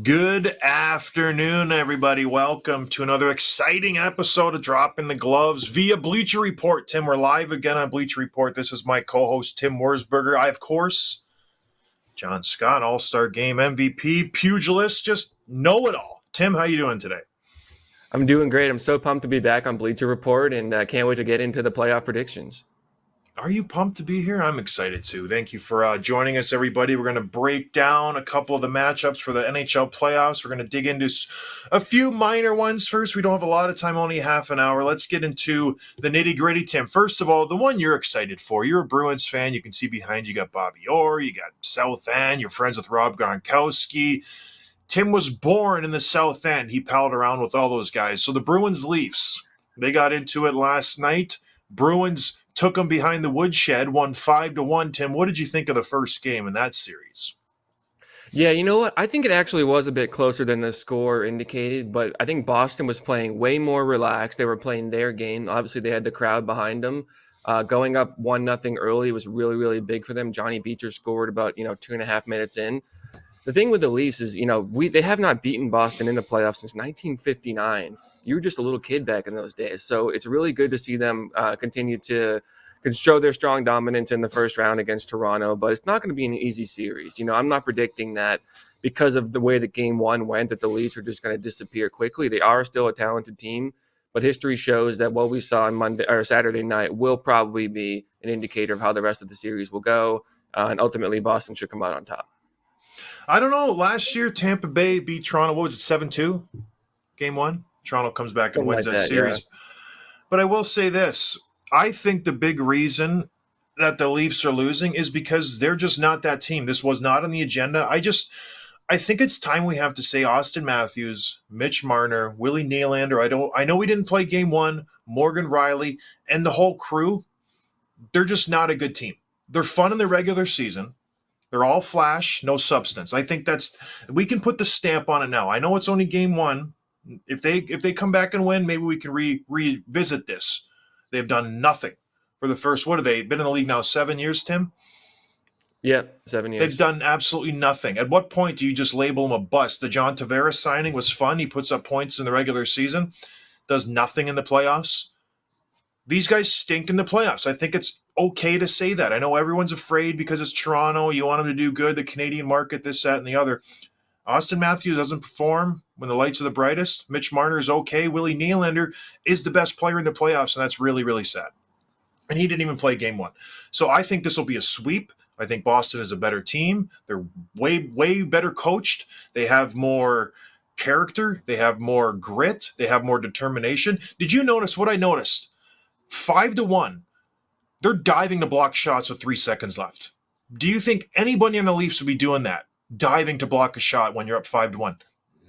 Good afternoon, everybody. Welcome to another exciting episode of Dropping the Gloves via Bleacher Report. Tim, we're live again on Bleacher Report. This is my co-host, Tim Wurzberger. I, of course, John Scott, All-Star Game MVP, pugilist, just know-it-all. Tim, how you doing today? I'm doing great. I'm so pumped to be back on Bleacher Report and can't wait to get into the playoff predictions. Are you pumped to be here? I'm excited too. Thank you for joining us, everybody. We're going to break down a couple of the matchups for the NHL playoffs. We're going to dig into a few minor ones first. We don't have a lot of time, only half an hour. Let's get into the nitty-gritty, Tim. First of all, the one you're excited for. You're a Bruins fan. You can see behind you got Bobby Orr. You got South End. You're friends with Rob Gronkowski. Tim was born in the South End. He palled around with all those guys. So the Bruins Leafs, they got into it last night. Bruins took them behind the woodshed, won 5-1. Tim, what did you think of the first game in that series? Yeah, you know what? I think it actually was a bit closer than the score indicated, but I think Boston was playing way more relaxed. They were playing their game. Obviously, they had the crowd behind them. Going up 1-0 early was really, really big for them. Johnny Beecher scored about 2.5 minutes in. The thing with the Leafs is, they have not beaten Boston in the playoffs since 1959. You were just a little kid back in those days. So it's really good to see them continue to show their strong dominance in the first round against Toronto, but it's not going to be an easy series. I'm not predicting that because of the way that game one went, that the Leafs are just going to disappear quickly. They are still a talented team, but history shows that what we saw on Monday or Saturday night will probably be an indicator of how the rest of the series will go. And ultimately, Boston should come out on top. I don't know. Last year, Tampa Bay beat Toronto. What was it, 7-2? Game one? Toronto comes back and wins that series. Yeah. But I will say this. I think the big reason that the Leafs are losing is because they're just not that team. This was not on the agenda. I think it's time we have to say Austin Matthews, Mitch Marner, Willie Nylander. I know we didn't play game one, Morgan Riley, and the whole crew. They're just not a good team. They're fun in the regular season. They're all flash, no substance. I think we can put the stamp on it now. I know it's only game one. If they come back and win, maybe we can revisit this. They've done nothing for the first, what have they been in the league now, 7 years, Tim? Yeah, 7 years. They've done absolutely nothing. At what point do you just label them a bust? The John Tavares signing was fun. He puts up points in the regular season, does nothing in the playoffs. These guys stink in the playoffs. I think it's okay to say that. I know everyone's afraid because it's Toronto. You want them to do good, the Canadian market, this, that, and the other. Austin Matthews doesn't perform when the lights are the brightest. Mitch Marner is okay. Willie Nylander is the best player in the playoffs, and that's really, really sad. And he didn't even play game one. So I think this will be a sweep. I think Boston is a better team. They're way, way better coached. They have more character. They have more grit. They have more determination. Did you notice what I noticed? 5-1. They're diving to block shots with 3 seconds left. Do you think anybody on the Leafs would be doing that? Diving to block a shot when you're up 5-1?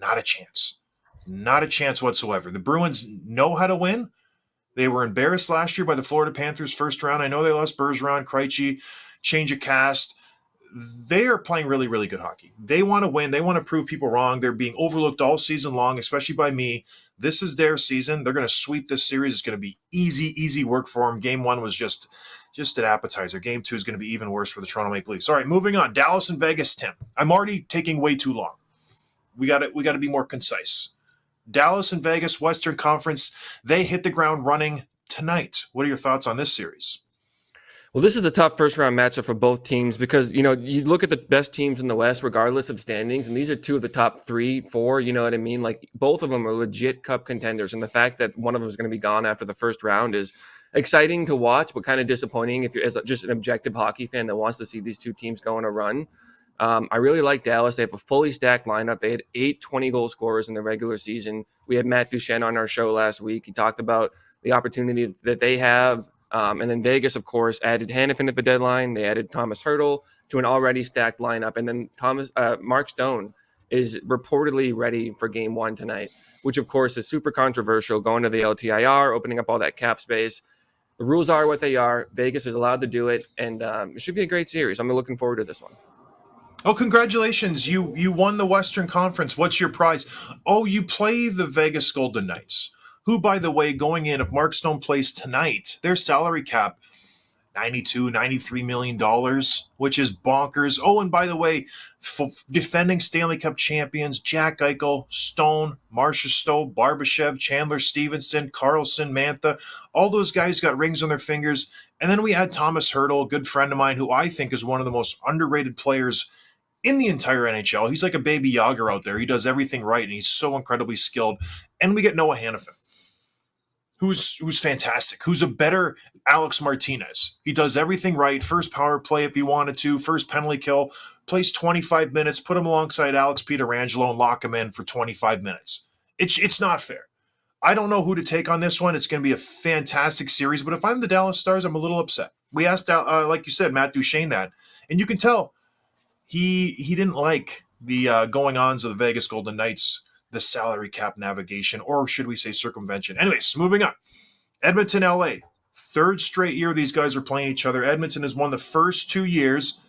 Not a chance. Not a chance whatsoever. The Bruins know how to win. They were embarrassed last year by the Florida Panthers first round. I know they lost Bergeron, Krejci, change of cast. They are playing really, really good hockey. They want to win. They want to prove people wrong. They're being overlooked all season long, especially by me. This is their season. They're going to sweep this series. It's going to be easy work for them. Game one was just an appetizer. Game two is going to be even worse for the Toronto Maple Leafs. All right, moving on. Dallas and Vegas, Tim. I'm already taking way too long. We got to be more concise. Dallas and Vegas, Western Conference, they hit the ground running tonight. What are your thoughts on this series? Well, this is a tough first-round matchup for both teams because, you look at the best teams in the West, regardless of standings, and these are two of the top 3, 4, you know what I mean? Like, both of them are legit cup contenders, and the fact that one of them is going to be gone after the first round is exciting to watch, but kind of disappointing if you're as just an objective hockey fan that wants to see these two teams go on a run. I really like Dallas. They have a fully stacked lineup. They had 8 20-goal scorers in the regular season. We had Matt Duchene on our show last week. He talked about the opportunity that they have. And then Vegas, of course, added Hanifin at the deadline. They added Thomas Hertl to an already stacked lineup. And then Mark Stone is reportedly ready for game one tonight, which, of course, is super controversial, going to the LTIR, opening up all that cap space. The rules are what they are. Vegas is allowed to do it, and it should be a great series. I'm looking forward to this one. Oh, congratulations. You won the Western Conference. What's your prize? Oh, you play the Vegas Golden Knights, who, by the way, going in, if Mark Stone plays tonight, their salary cap $93 million, which is bonkers. Oh, and by the way, defending Stanley Cup champions Jack Eichel, Stone, Marcia Stowe, Barbashev, Chandler Stevenson, Carlson, Mantha, all those guys got rings on their fingers. And then we had Thomas Hertl, a good friend of mine, who I think is one of the most underrated players in the entire NHL. He's like a baby Yager out there. He does everything right, and he's so incredibly skilled. And we get Noah Hanifin, who's fantastic, who's a better Alex Martinez. He does everything right. First power play if he wanted to, first penalty kill, plays 25 minutes, put him alongside Alex Pietrangelo and lock him in for 25 minutes. It's not fair. I don't know who to take on this one. It's going to be a fantastic series, but if I'm the Dallas Stars, I'm a little upset. We asked, like you said, Matt Duchene that, and you can tell he didn't like the going-ons of the Vegas Golden Knights, the salary cap navigation, or should we say circumvention. Anyways, moving on. Edmonton, LA. Third straight year these guys are playing each other. Edmonton has won the first 2 years,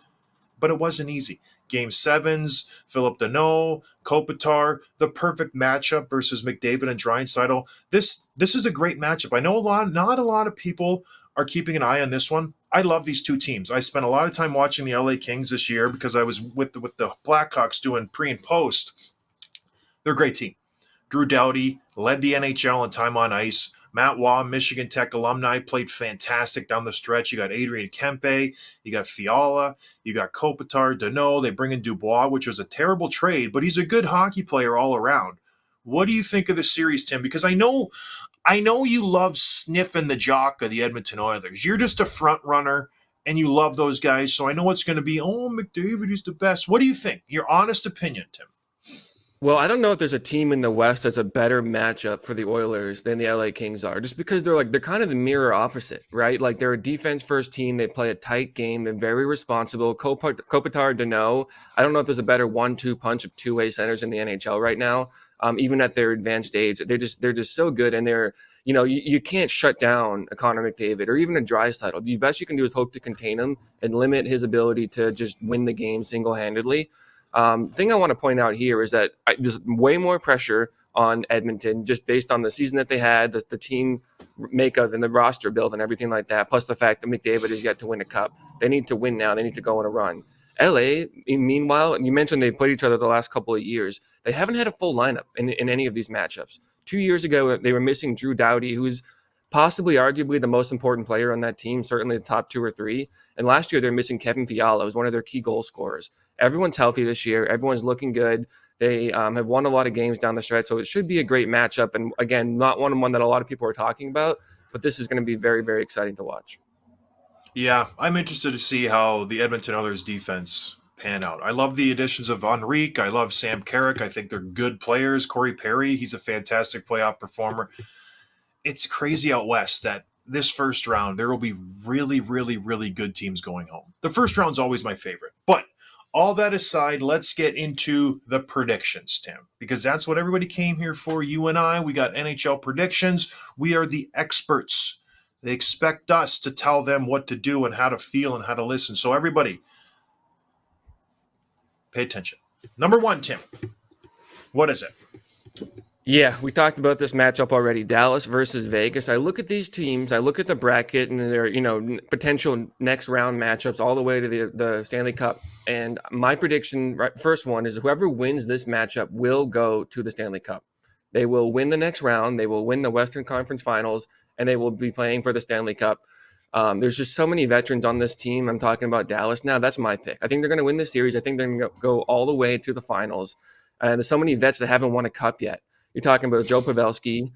but it wasn't easy. Game sevens, Philip Deneau, Kopitar, the perfect matchup versus McDavid and Draisaitl. This is a great matchup. I know not a lot of people are keeping an eye on this one. I love these two teams. I spent a lot of time watching the LA Kings this year because I was with the Blackhawks doing pre and post. They're a great team. Drew Doughty led the NHL in time on ice. Matt Waugh, Michigan Tech alumni, played fantastic down the stretch. You got Adrian Kempe, you got Fiala, you got Kopitar, Deneau. They bring in Dubois, which was a terrible trade, but he's a good hockey player all around. What do you think of the series, Tim? Because I know you love sniffing the jock of the Edmonton Oilers. You're just a front runner, and you love those guys, so I know it's going to be, McDavid is the best. What do you think? Your honest opinion, Tim. Well, I don't know if there's a team in the West that's a better matchup for the Oilers than the LA Kings are, just because they're kind of the mirror opposite, right? Like they're a defense first team. They play a tight game. They're very responsible. Kopitar, Deneau. I don't know if there's a better 1-2 punch of two-way centers in the NHL right now. Even at their advanced age, they're just so good, and they're you can't shut down a Connor McDavid or even a Draisaitl. The best you can do is hope to contain him and limit his ability to just win the game single-handedly. Thing I want to point out here is that there's way more pressure on Edmonton just based on the season that they had, the team makeup and the roster build and everything like that, plus the fact that McDavid has yet to win a cup. They need to win now. They need to go on a run. LA, meanwhile, you mentioned they've played each other the last couple of years. They haven't had a full lineup in any of these matchups. 2 years ago, they were missing Drew Doughty, who's possibly arguably the most important player on that team, certainly the top 2 or 3. And last year, they're missing Kevin Fiala, who's one of their key goal scorers. Everyone's healthy this year. Everyone's looking good. They have won a lot of games down the stretch, so it should be a great matchup. And again, not one that a lot of people are talking about, but this is going to be very, very exciting to watch. Yeah, I'm interested to see how the Edmonton Oilers defense pan out. I love the additions of Enrique. I love Sam Carrick. I think they're good players. Corey Perry, he's a fantastic playoff performer. It's crazy out west that this first round, there will be really, really, really good teams going home. The first round's always my favorite. But all that aside, let's get into the predictions, Tim, because that's what everybody came here for. You and I, we got NHL predictions. We are the experts. They expect us to tell them what to do and how to feel and how to listen. So everybody, pay attention. Number 1, Tim, what is it? Yeah, we talked about this matchup already, Dallas versus Vegas. I look at these teams, I look at the bracket and their, potential next round matchups all the way to the Stanley Cup. And my prediction, first one, is whoever wins this matchup will go to the Stanley Cup. They will win the next round. They will win the Western Conference Finals, and they will be playing for the Stanley Cup. There's just so many veterans on this team. I'm talking about Dallas now. That's my pick. I think they're going to win this series. I think they're going to go all the way to the finals. And there's so many vets that haven't won a cup yet. You're talking about Joe Pavelski,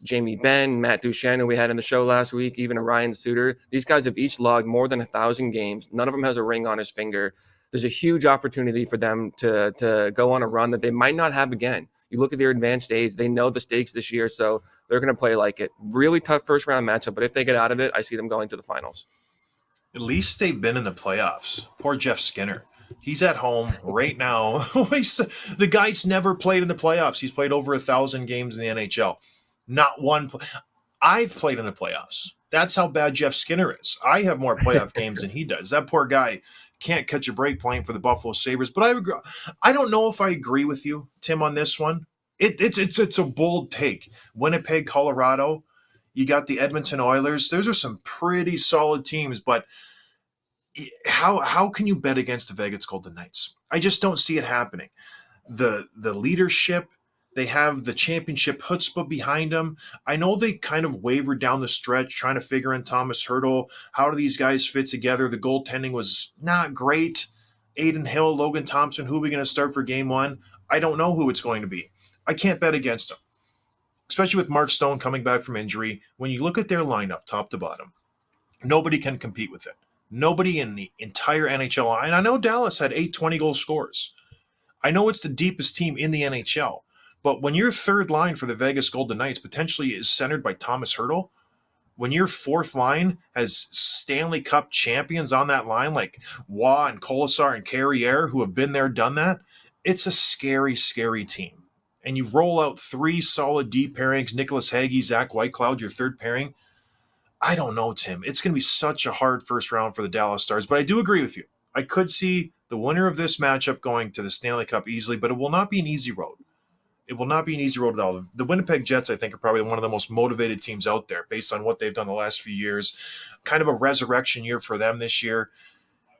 Jamie Benn, Matt Duchene, who we had in the show last week, even a Ryan Suter. These guys have each logged more than 1,000 games. None of them has a ring on his finger. There's a huge opportunity for them to go on a run that they might not have again. You look at their advanced age, they know the stakes this year, so they're going to play like it. Really tough first-round matchup, but if they get out of it, I see them going to the finals. At least they've been in the playoffs. Poor Jeff Skinner. He's at home right now. The guy's never played in the playoffs. He's played over 1,000 games in the NHL. Not one. I've played in the playoffs. That's how bad Jeff Skinner is. I have more playoff games than he does. That poor guy can't catch a break playing for the Buffalo Sabres. But I don't know if I agree with you, Tim, on this one. It's a bold take. Winnipeg, Colorado. You got the Edmonton Oilers. Those are some pretty solid teams, but how can you bet against the Vegas Golden Knights? I just don't see it happening. The leadership, they have the championship chutzpah behind them. I know they kind of wavered down the stretch trying to figure in Thomas Hertl. How do these guys fit together? The goaltending was not great. Aiden Hill, Logan Thompson, who are we going to start for game one? I don't know who it's going to be. I can't bet against them, especially with Mark Stone coming back from injury. When you look at their lineup, top to bottom, nobody can compete with it. Nobody in the entire NHL. And I know Dallas had 8 20-goal scorers. I know it's the deepest team in the NHL. But when your third line for the Vegas Golden Knights potentially is centered by Thomas Hertl, when your fourth line has Stanley Cup champions on that line like Waugh and Colasar and Carrier who have been there, done that, it's a scary, scary team. And you roll out 3 solid deep pairings, Nicholas Hagee, Zach Whitecloud, your third pairing. I don't know, Tim. It's going to be such a hard first round for the Dallas Stars, but I do agree with you. I could see the winner of this matchup going to the Stanley Cup easily, but it will not be an easy road. It will not be an easy road at all. The Winnipeg Jets, I think, are probably one of the most motivated teams out there based on what they've done the last few years. Kind of a resurrection year for them this year.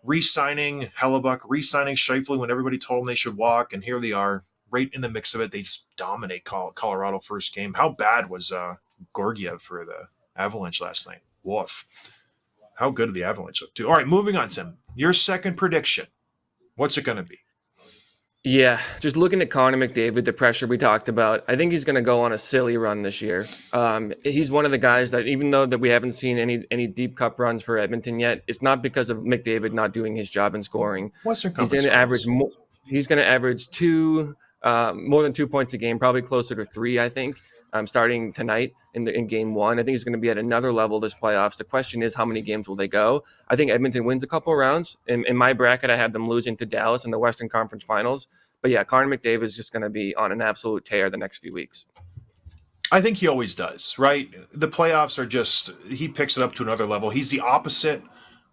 Re-signing Hellebuck, re-signing Scheifele when everybody told them they should walk, and here they are, right in the mix of it. They just dominate Colorado first game. How bad was Georgiev for the Avalanche last night? Woof. How good did the Avalanche look, too? All right, moving on, Tim. Your second prediction. What's it going to be? Yeah, just looking at Connor McDavid, the pressure we talked about, I think he's going to go on a silly run this year. He's one of the guys that, even though that we haven't seen any deep cup runs for Edmonton yet, it's not because of McDavid not doing his job in scoring. Western He's Conference going to average more. He's going to average more than 2 points a game, probably closer to 3, I think. Starting tonight in game one. I think he's going to be at another level this playoffs. The question is, how many games will they go? I think Edmonton wins a couple of rounds. In my bracket, I have them losing to Dallas in the Western Conference Finals. But yeah, Connor McDavid is just going to be on an absolute tear the next few weeks. I think he always does, right? The playoffs are just, he picks it up to another level. He's the opposite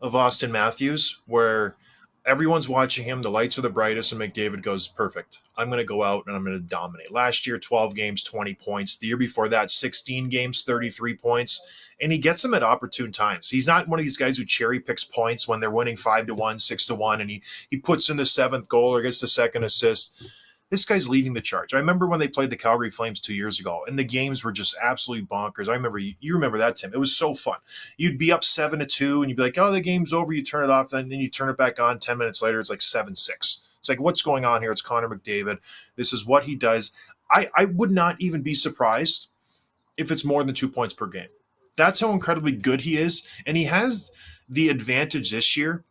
of Austin Matthews, where everyone's watching him. The lights are the brightest, and McDavid goes, perfect. I'm going to go out and I'm going to dominate. Last year, 12 games, 20 points. The year before that, 16 games, 33 points. And he gets them at opportune times. He's not one of these guys who cherry picks points when they're winning 5-1, 6-1, and he puts in the 7th goal or gets the second assist. This guy's leading the charge. I remember when they played the Calgary Flames 2 years ago, and the games were just absolutely bonkers. I remember, you remember that, Tim. It was so fun. You'd be up 7-2, and you'd be like, oh, the game's over. You turn it off, and then you turn it back on. 10 minutes later, it's like 7-6. It's like, what's going on here? It's Connor McDavid. This is what he does. I would not even be surprised if it's more than 2 points per game. That's how incredibly good he is, and he has the advantage this year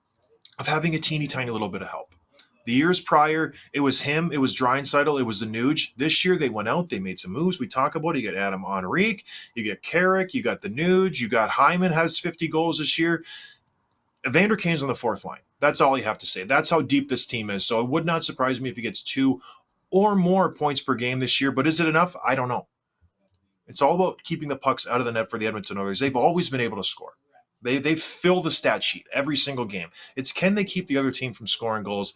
of having a teeny tiny little bit of help. The years prior, it was him, it was Draisaitl, it was the Nuge. This year, they went out, they made some moves. We talk about it. You got Adam Henrique, you got Carrick, you got the Nuge, you got Hyman has 50 goals this year. Evander Kane's on the 4th line. That's all you have to say. That's how deep this team is. So it would not surprise me if he gets 2 or more points per game this year. But is it enough? I don't know. It's all about keeping the pucks out of the net for the Edmonton Oilers. They've always been able to score. They fill the stat sheet every single game. It's can they keep the other team from scoring goals?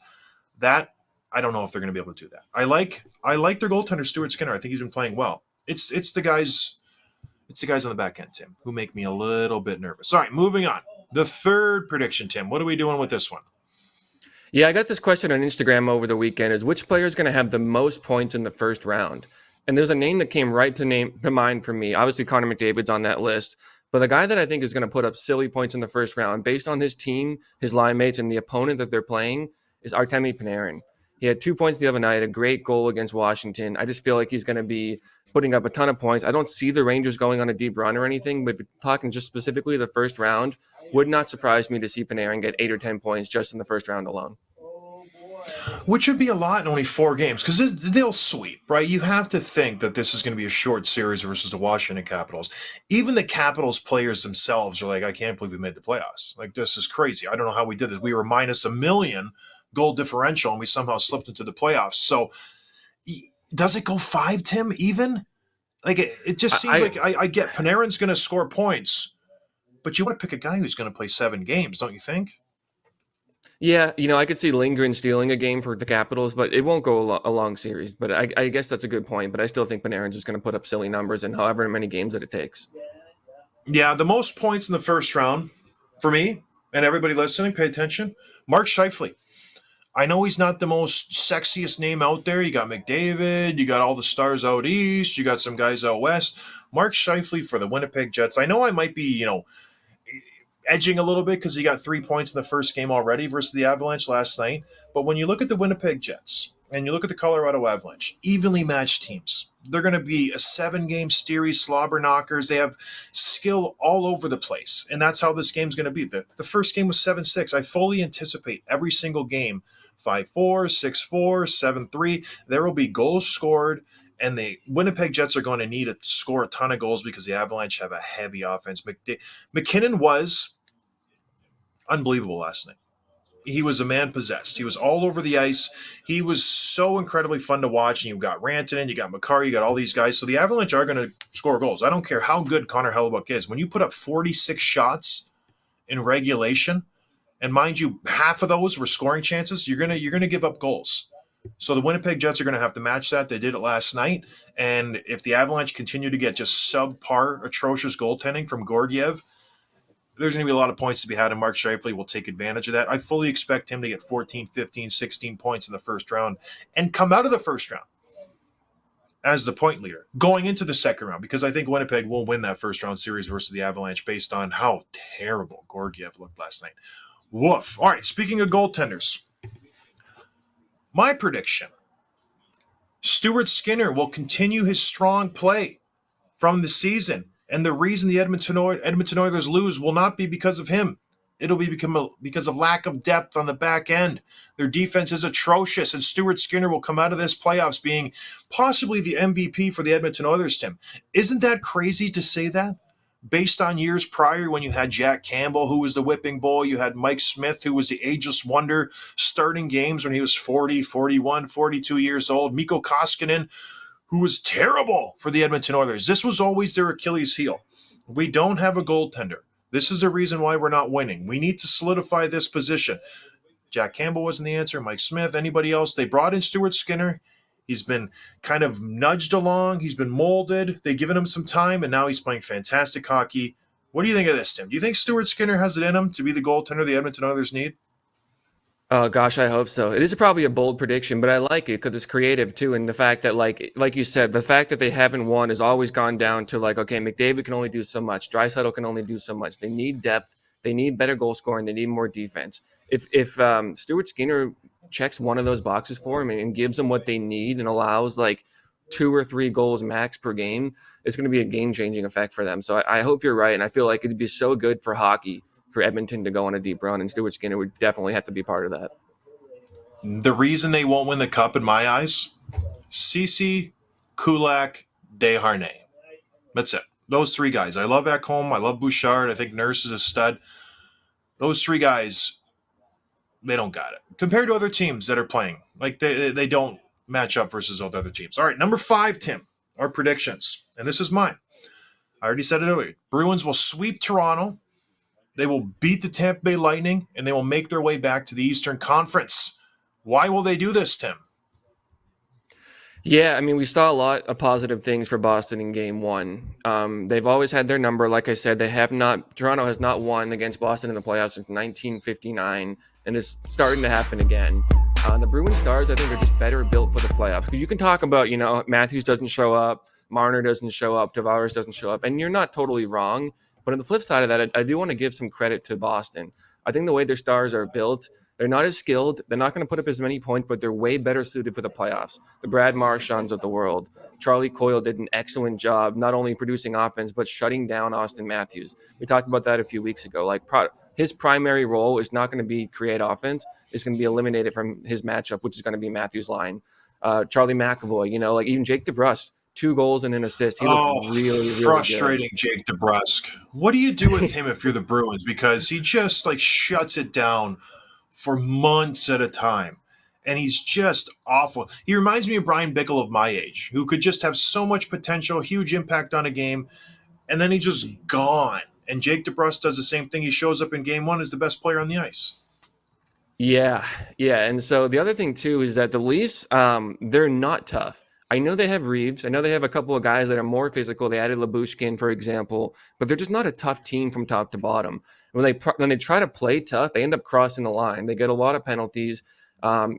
That, I don't know if they're going to be able to do that. I like their goaltender, Stuart Skinner. I think he's been playing well. It's the guys on the back end, Tim, who make me a little bit nervous. All right, moving on. The third prediction, Tim. What are we doing with this one? Yeah, I got this question on Instagram over the weekend: is which player is going to have the most points in the first round? And there's a name that came right to mind for me. Obviously, Connor McDavid's on that list. But the guy that I think is going to put up silly points in the first round, based on his team, his line mates, and the opponent that they're playing, is Artemi Panarin. He had 2 points the other night, a great goal against Washington. I just feel like he's going to be putting up a ton of points. I don't see the Rangers going on a deep run or anything, but if you're talking just specifically the first round, would not surprise me to see Panarin get 8 or 10 points just in the first round alone. Which would be a lot in only 4 games, because they'll sweep, right? You have to think that this is going to be a short series versus the Washington Capitals. Even the Capitals players themselves are like, I can't believe we made the playoffs. Like, this is crazy. I don't know how we did this. We were minus -1 million goal differential, and we somehow slipped into the playoffs. So does it go 5, Tim, even? Like, it just seems like I get Panarin's going to score points, but you want to pick a guy who's going to play 7 games, don't you think? Yeah, I could see Lindgren stealing a game for the Capitals, but it won't go a long series. But I guess that's a good point. But I still think Panarin's just going to put up silly numbers in however many games that it takes. Yeah, the most points in the first round for me and everybody listening, pay attention. Mark Scheifele. I know he's not the most sexiest name out there. You got McDavid, you got all the stars out east, you got some guys out west. Mark Scheifele for the Winnipeg Jets. I know I might be, edging a little bit because he got 3 points in the first game already versus the Avalanche last night. But when you look at the Winnipeg Jets and you look at the Colorado Avalanche, evenly matched teams. They're going to be a 7-game series, slobber knockers. They have skill all over the place. And that's how this game's going to be. The first game was 7-6. I fully anticipate every single game 5-4, 6-4, 7-3. There will be goals scored. And the Winnipeg Jets are going to need to score a ton of goals because the Avalanche have a heavy offense. McKinnon was unbelievable last night. He was a man possessed. He was all over the ice. He was so incredibly fun to watch. And you've got Rantanen, you got Makar, you got all these guys. So the Avalanche are going to score goals. I don't care how good Connor Hellebuck is. When you put up 46 shots in regulation, and mind you, half of those were scoring chances, you're gonna give up goals. So the Winnipeg Jets are going to have to match that. They did it last night. And if the Avalanche continue to get just subpar, atrocious goaltending from Georgiev, there's going to be a lot of points to be had, and Mark Scheifele will take advantage of that. I fully expect him to get 14, 15, 16 points in the first round and come out of the first round as the point leader going into the second round, because I think Winnipeg will win that first round series versus the Avalanche based on how terrible Georgiev looked last night. Woof. All right, speaking of goaltenders, my prediction, Stuart Skinner will continue his strong play from the season. And the reason the Edmonton Oilers lose will not be because of him. It'll be because of lack of depth on the back end. Their defense is atrocious, and Stuart Skinner will come out of this playoffs being possibly the MVP for the Edmonton Oilers, Tim. Isn't that crazy to say that? Based on years prior when you had Jack Campbell, who was the whipping boy, you had Mike Smith, who was the ageless wonder, starting games when he was 40, 41, 42 years old, Mikko Koskinen, who was terrible for the Edmonton Oilers. This was always their Achilles heel. We don't have a goaltender. This is the reason why we're not winning. We need to solidify this position. Jack Campbell wasn't the answer. Mike Smith, anybody else? They brought in Stuart Skinner. He's been kind of nudged along. He's been molded. They've given him some time, and now he's playing fantastic hockey. What do you think of this, Tim? Do you think Stuart Skinner has it in him to be the goaltender the Edmonton Oilers need? Oh gosh, I hope so. It is probably a bold prediction, but I like it because it's creative too. And the fact that, like you said, the fact that they haven't won has always gone down to okay, McDavid can only do so much, Draisaitl can only do so much. They need depth, they need better goal scoring, they need more defense. If Stuart Skinner checks one of those boxes for him and gives them what they need and allows 2 or 3 goals max per game, it's going to be a game changing effect for them. So I hope you're right, and I feel like it'd be so good for hockey for Edmonton to go on a deep run, and Stuart Skinner would definitely have to be part of that. The reason they won't win the cup, in my eyes, Ceci, Kulak, Desharnais. That's it. Those 3 guys. I love Ekholm. I love Bouchard. I think Nurse is a stud. Those 3 guys, they don't got it. Compared to other teams that are playing, they don't match up versus those other teams. All right, number 5, Tim, our predictions. And this is mine. I already said it earlier. Bruins will sweep Toronto. They will beat the Tampa Bay Lightning, and they will make their way back to the Eastern Conference. Why will they do this, Tim? Yeah, I mean, we saw a lot of positive things for Boston in Game 1. They've always had their number. Like I said, Toronto has not won against Boston in the playoffs since 1959, and it's starting to happen again. The Bruins Stars, I think, are just better built for the playoffs. Because you can talk about, Matthews doesn't show up, Marner doesn't show up, Tavares doesn't show up, and you're not totally wrong. But on the flip side of that, I do want to give some credit to Boston. I think the way their stars are built, they're not as skilled. They're not going to put up as many points, but they're way better suited for the playoffs. The Brad Marchands of the world. Charlie Coyle did an excellent job, not only producing offense, but shutting down Austin Matthews. We talked about that a few weeks ago. His primary role is not going to be create offense. It's going to be eliminated from his matchup, which is going to be Matthews' line. Charlie McAvoy, even Jake DeBrusk. 2 goals and an assist. He looked really, really frustrating, good. Jake DeBrusk. What do you do with him if you're the Bruins? Because he just shuts it down for months at a time. And he's just awful. He reminds me of Brian Bickle of my age, who could just have so much potential, huge impact on a game, and then he's just gone. And Jake DeBrusk does the same thing. He shows up in Game 1 as the best player on the ice. Yeah. And so the other thing, too, is that the Leafs, they're not tough. I know they have Reeves. I know they have a couple of guys that are more physical. They added Labushkin, for example, but they're just not a tough team from top to bottom. When they try to play tough, they end up crossing the line. They get a lot of penalties.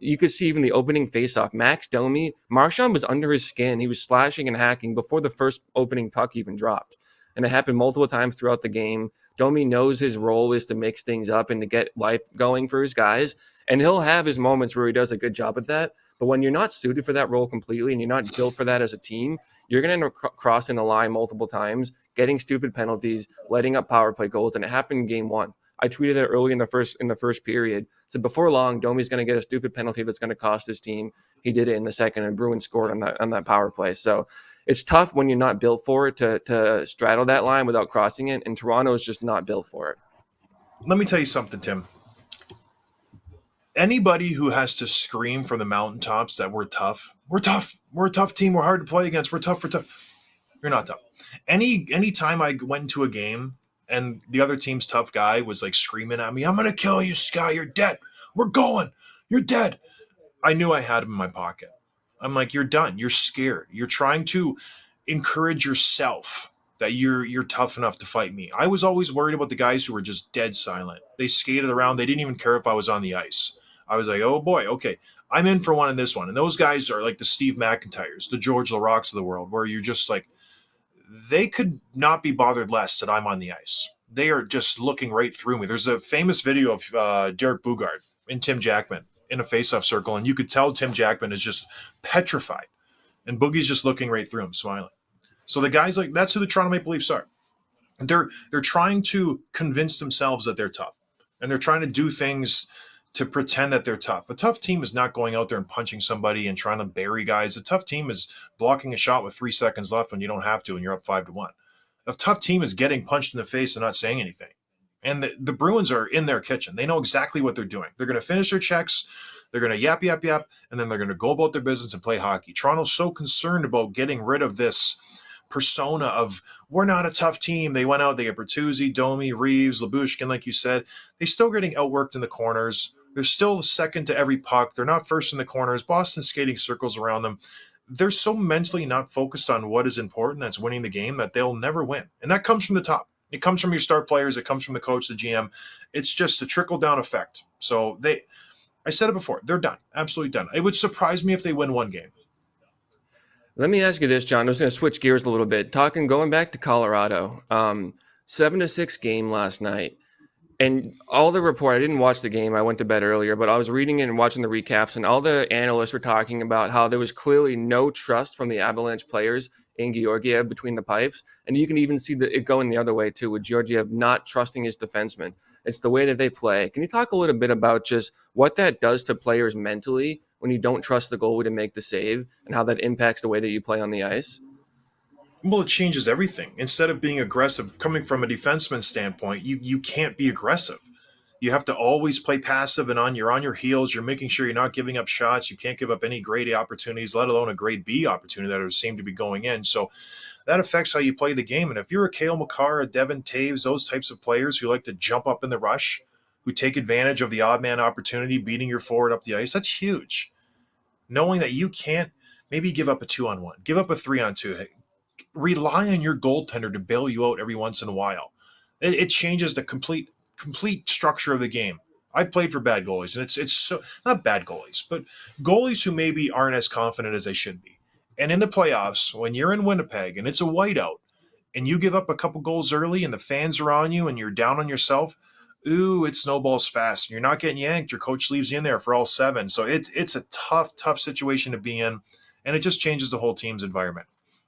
You could see even the opening faceoff. Max Domi, Marchand was under his skin. He was slashing and hacking before the first opening puck even dropped. And it happened multiple times throughout the game. Domi knows his role is to mix things up and to get life going for his guys. And he'll have his moments where he does a good job at that. But when you're not suited for that role completely and you're not built for that as a team, you're going to end up crossing the line multiple times, getting stupid penalties, letting up power play goals. And it happened in game one. I tweeted it early in the first period. Said before long, Domi's going to get a stupid penalty that's going to cost his team. He did it in the second, and Bruins scored on that power play. So it's tough when you're not built for it to straddle that line without crossing it. And Toronto is just not built for it. Let me tell you something, Tim. Anybody who has to scream from the mountaintops that we're tough, we're a tough team, we're hard to play against, we're tough. You're not tough. Any time I went into a game and the other team's tough guy was like screaming at me, "I'm gonna kill you, Sky, you're dead. We're going, you're dead." I knew I had him in my pocket. I'm like, you're done. You're scared. You're trying to encourage yourself that you're tough enough to fight me. I was always worried about the guys who were just dead silent. They skated around. They didn't even care if I was on the ice. I was like, oh boy, okay, I'm in for one in this one. And those guys are like the Steve McIntyres, the George Larocques of the world, where you're just like, they could not be bothered less that I'm on the ice. They are just looking right through me. There's a famous video of Derek Bugard and Tim Jackman in a face-off circle, and you could tell Tim Jackman is just petrified, and Boogie's just looking right through him, smiling. So the guys like that's who the Toronto Maple Leafs are. They're trying to convince themselves that they're tough, and they're trying to do things to pretend that they're tough. A tough team is not going out there and punching somebody and trying to bury guys. A tough team is blocking a shot with 3 seconds left when you don't have to and you're up 5-1. A tough team is getting punched in the face and not saying anything. And the Bruins are in their kitchen. They know exactly what they're doing. They're going to finish their checks. They're going to yap, and then they're going to go about their business and play hockey. Toronto's so concerned about getting rid of this persona of we're not a tough team. They went out, they get Bertuzzi, Domi, Reeves, Labushkin, like you said. They're still getting outworked in the corners. They're still second to every puck. They're not first in the corners. Boston's skating circles around them. They're so mentally not focused on what is important, that's winning the game, that they'll never win. And that comes from the top. It comes from your star players. It comes from the coach, the GM. It's just a trickle-down effect. So I said it before, they're done. Absolutely done. It would surprise me if they win one game. Let me ask you this, John. I was going to switch gears a little bit. Going back to Colorado, 7-6 game last night. And all the report, I didn't watch the game. I went to bed earlier, but I was reading it and watching the recaps, and all the analysts were talking about how there was clearly no trust from the Avalanche players in Georgiev between the pipes. And you can even see it going the other way, too, with Georgiev not trusting his defensemen. It's the way that they play. Can you talk a little bit about just what that does to players mentally when you don't trust the goalie to make the save and how that impacts the way that you play on the ice? Well, it changes everything. Instead of being aggressive, coming from a defenseman's standpoint, you can't be aggressive. You have to always play passive and you're on your heels. You're making sure you're not giving up shots. You can't give up any grade A opportunities, let alone a grade B opportunity that seem to be going in. So that affects how you play the game. And if you're a Cale Makar, a Devin Taves, those types of players who like to jump up in the rush, who take advantage of the odd man opportunity, beating your forward up the ice, that's huge. Knowing that you can't maybe give up a 2-on-1, give up a 3-on-2, rely on your goaltender to bail you out every once in a while. It changes the complete structure of the game. I've played for bad goalies, and it's so not bad goalies, but goalies who maybe aren't as confident as they should be. And in the playoffs, when you're in Winnipeg and it's a whiteout, and you give up a couple goals early, and the fans are on you, and you're down on yourself, it snowballs fast. You're not getting yanked. Your coach leaves you in there for all 7. So it's a tough situation to be in, and it just changes the whole team's environment.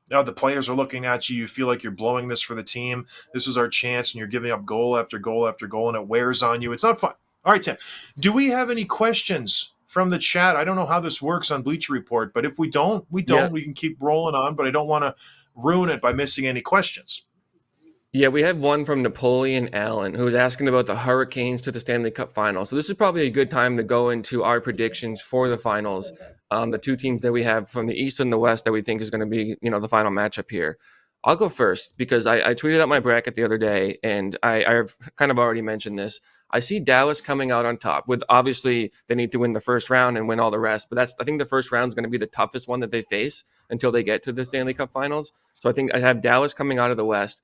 Now the players are looking at you. You feel like you're blowing this for the team. This is our chance, and you're giving up goal after goal after goal, and it wears on you. It's not fun. All right, Tim, do we have any questions from the chat? I don't know how this works on Bleacher Report, but if we don't. Yeah. We can keep rolling on, but I don't want to ruin it by missing any questions. Yeah, we have one from Napoleon Allen who was asking about the Hurricanes to the Stanley Cup Finals. So this is probably a good time to go into our predictions for the finals. The two teams that we have from the East and the West that we think is going to be, the final matchup here. I'll go first because I tweeted out my bracket the other day, and I've kind of already mentioned this. I see Dallas coming out on top. With obviously they need to win the first round and win all the rest, but I think the first round is going to be the toughest one that they face until they get to the Stanley Cup Finals. So I think I have Dallas coming out of the West,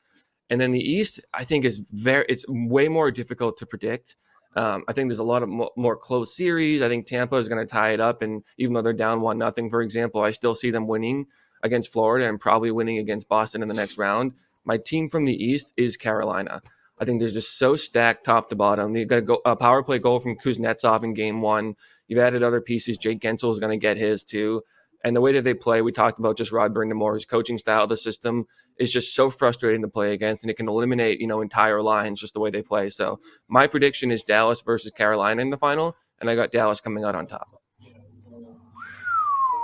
and then the East I think it's way more difficult to predict. I think there's a lot of more close series. I think Tampa is going to tie it up, and even though they're down 1-0, for example, I still see them winning against Florida and probably winning against Boston in the next round. My team from the East is Carolina. I think they're just so stacked top to bottom. You've got a power play goal from Kuznetsov in game one. You've added other pieces. Jake Gensel is going to get his too. And the way that they play, we talked about just Rod Brindamore's coaching style. The system is just so frustrating to play against, and it can eliminate, entire lines just the way they play. So my prediction is Dallas versus Carolina in the final, and I got Dallas coming out on top.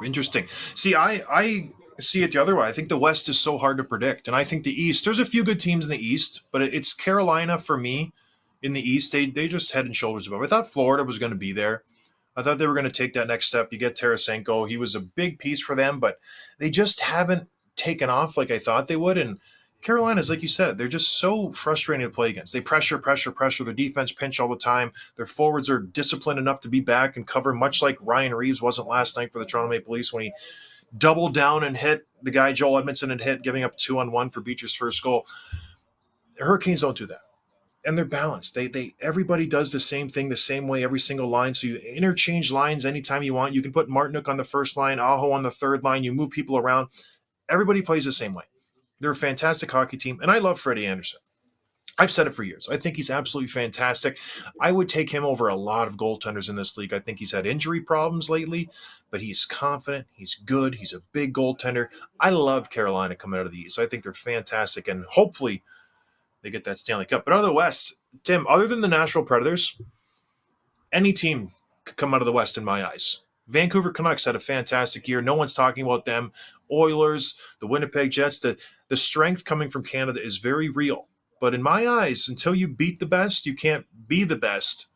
Interesting. See, I see it the other way. I think the West is so hard to predict, and I think the East. There's a few good teams in the East, but it's Carolina for me in the East. They just head and shoulders above. I thought Florida was going to be there. I thought they were going to take that next step. You get Tarasenko. He was a big piece for them, but they just haven't taken off like I thought they would. And Carolina's, like you said, they're just so frustrating to play against. They pressure. Their defense pinch all the time. Their forwards are disciplined enough to be back and cover, much like Ryan Reeves wasn't last night for the Toronto Maple Leafs when he doubled down and hit the guy Joel Edmondson had hit, giving up 2-on-1 for Beecher's first goal. The Hurricanes don't do that. And they're balanced. They everybody does the same thing the same way every single line. So you interchange lines anytime you want. You can put Martinook on the first line, Aho on the third line. You move people around. Everybody plays the same way. They're a fantastic hockey team, and I love Freddie Anderson. I've said it for years. I think he's absolutely fantastic. I would take him over a lot of goaltenders in this league. I think he's had injury problems lately, but he's confident. He's good. He's a big goaltender. I love Carolina coming out of the East. I think they're fantastic, and hopefully they get that Stanley Cup. But out of the West, Tim, other than the Nashville Predators, any team could come out of the West in my eyes. Vancouver Canucks had a fantastic year. No one's talking about them. Oilers, the Winnipeg Jets, the strength coming from Canada is very real. But in my eyes, until you beat the best, you can't be the best.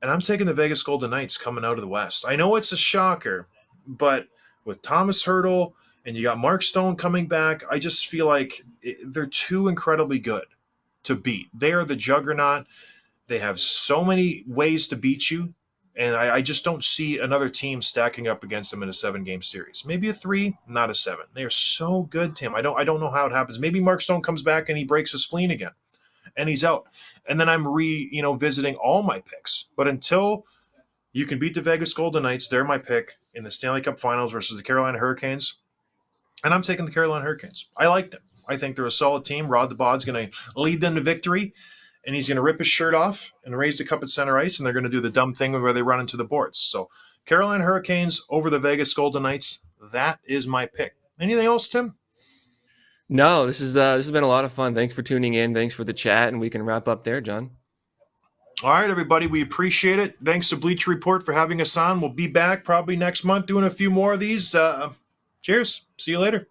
And I'm taking the Vegas Golden Knights coming out of the West. I know it's a shocker, but with Thomas Hertl and you got Mark Stone coming back, I just feel like they're too incredibly good to beat. They are the juggernaut. They have so many ways to beat you, and I just don't see another team stacking up against them in a 7-game series. Maybe a 3, not a 7. They are so good, Tim. I don't know how it happens. Maybe Mark Stone comes back and he breaks his spleen again, and he's out. And then I'm visiting all my picks. But until you can beat the Vegas Golden Knights, they're my pick in the Stanley Cup Finals versus the Carolina Hurricanes. And I'm taking the Carolina Hurricanes. I like them. I think they're a solid team. Rod the Bod's going to lead them to victory, and he's going to rip his shirt off and raise the cup at center ice, and they're going to do the dumb thing where they run into the boards. So Carolina Hurricanes over the Vegas Golden Knights. That is my pick. Anything else, Tim? No, this has been a lot of fun. Thanks for tuning in. Thanks for the chat, and we can wrap up there, John. All right, everybody, we appreciate it. Thanks to Bleacher Report for having us on. We'll be back probably next month doing a few more of these. Cheers. See you later.